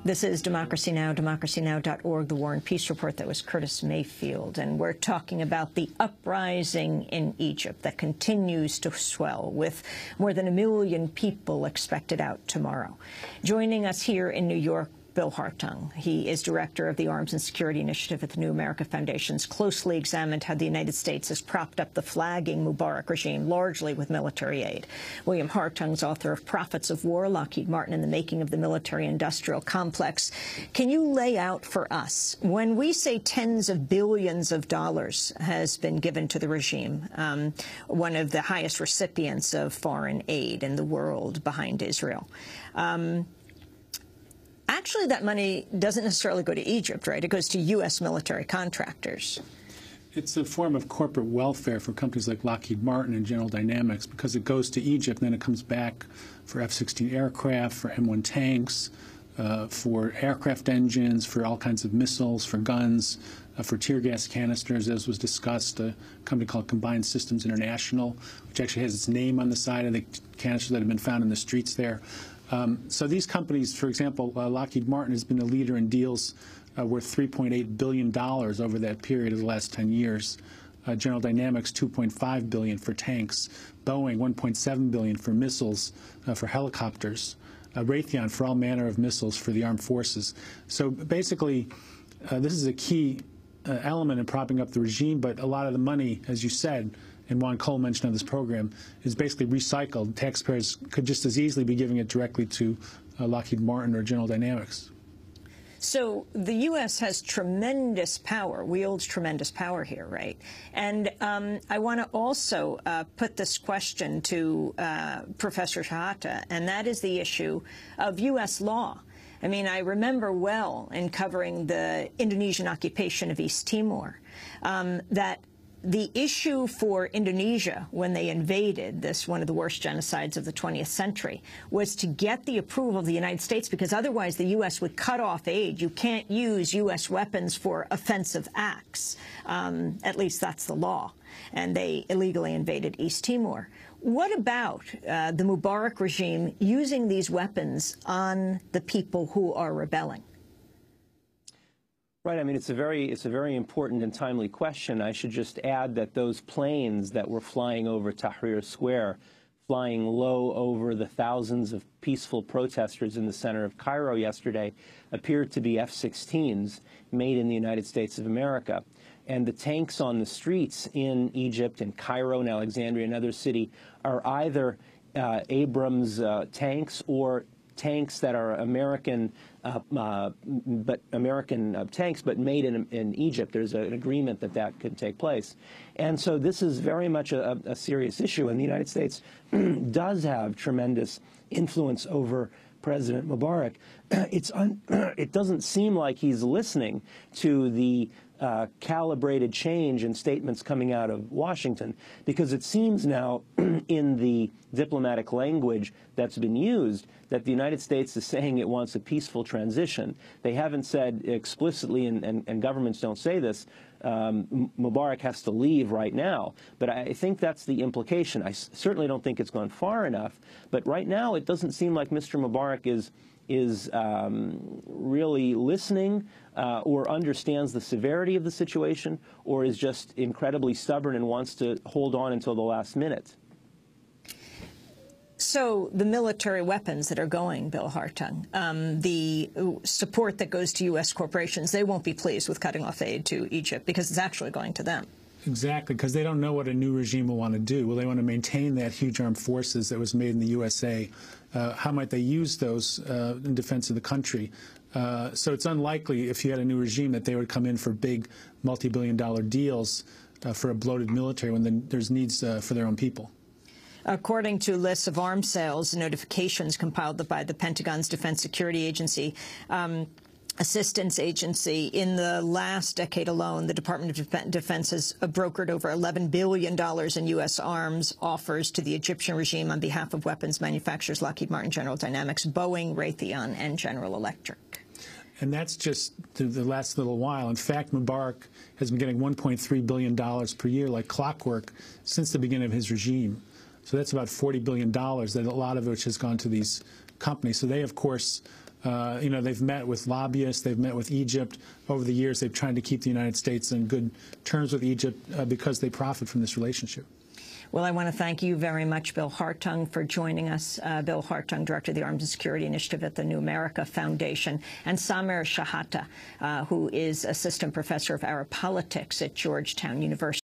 This is Democracy Now!, democracynow.org, the War and Peace Report. That was Curtis Mayfield. And we're talking about the uprising in Egypt that continues to swell, with more than 1 million people expected out tomorrow. Joining us here in New York, Bill Hartung. He is director of the Arms and Security Initiative at the New America Foundation's closely examined how the United States has propped up the flagging Mubarak regime, largely with military aid. William Hartung's author of Prophets of War, Lockheed Martin and the Making of the Military-Industrial Complex. Can you lay out for us, when we say tens of billions of dollars has been given to the regime, one of the highest recipients of foreign aid in the world behind Israel, actually, that money doesn't necessarily go to Egypt, right? It goes to U.S. military contractors. It's a form of corporate welfare for companies like Lockheed Martin and General Dynamics, because it goes to Egypt and then it comes back for F-16 aircraft, for M1 tanks, for aircraft engines, for all kinds of missiles, for guns, for tear gas canisters, as was discussed, a company called Combined Systems International, which actually has its name on the side of the canisters that have been found in the streets there. So these companies, for example, Lockheed Martin has been a leader in deals worth $3.8 billion over that period of the last 10 years. General Dynamics, $2.5 billion for tanks. Boeing, $1.7 billion for missiles, for helicopters. Raytheon for all manner of missiles for the armed forces. So basically, this is a key element in propping up the regime, but a lot of the money, as you said, and Juan Cole mentioned on this program, is basically recycled. Taxpayers could just as easily be giving it directly to Lockheed Martin or General Dynamics. So the U.S. has tremendous power, wields tremendous power here, right? And I want to also put this question to Professor Shehata, and that is the issue of U.S. law. I mean, I remember well in covering the Indonesian occupation of East Timor that the issue for Indonesia when they invaded this, one of the worst genocides of the 20th century, was to get the approval of the United States, because otherwise the U.S. would cut off aid. You can't use U.S. weapons for offensive acts. At least that's the law. And they illegally invaded East Timor. What about the Mubarak regime using these weapons on the people who are rebelling? Right. I mean, it's a very important and timely question. I should just add that those planes that were flying over Tahrir Square, flying low over the thousands of peaceful protesters in the center of Cairo yesterday, appeared to be F-16s made in the United States of America. And the tanks on the streets in Egypt and Cairo and Alexandria and other cities are either Abrams tanks or tanks that are American, tanks, but made in Egypt. There's an agreement that that could take place. And so this is very much a serious issue, and the United States does have tremendous influence over President Mubarak. It doesn't seem like he's listening to the calibrated change in statements coming out of Washington, because it seems now in the diplomatic language that's been used that the United States is saying it wants a peaceful transition. They haven't said explicitly, and governments don't say this, Mubarak has to leave right now. But I think that's the implication. I certainly don't think it's gone far enough. But right now it doesn't seem like Mr. Mubarak is really listening or understands the severity of the situation, or is just incredibly stubborn and wants to hold on until the last minute. So the military weapons that are going, Bill Hartung, the support that goes to U.S. corporations, they won't be pleased with cutting off aid to Egypt because it's actually going to them. Exactly, because they don't know what a new regime will want to do. Will they want to maintain that huge armed forces that was made in the USA? How might they use those in defense of the country? So it's unlikely, if you had a new regime, that they would come in for big multi-billion-dollar deals for a bloated military when there's needs for their own people. According to lists of arms sales notifications compiled by the Pentagon's Defense Security Agency, Assistance Agency, in the last decade alone, the Department of Defense has brokered over $11 billion in U.S. arms offers to the Egyptian regime on behalf of weapons manufacturers Lockheed Martin, General Dynamics, Boeing, Raytheon, and General Electric. And that's just the last little while. In fact, Mubarak has been getting $1.3 billion per year like clockwork since the beginning of his regime. So that's about $40 billion, that a lot of which has gone to these companies. So they, of course, They've met with lobbyists, they've met with Egypt. Over the years, they've tried to keep the United States in good terms with Egypt because they profit from this relationship. Well, I want to thank you very much, Bill Hartung, for joining us. Bill Hartung, Director of the Arms and Security Initiative at the New America Foundation, and Samer Shehata, who is Assistant Professor of Arab Politics at Georgetown University.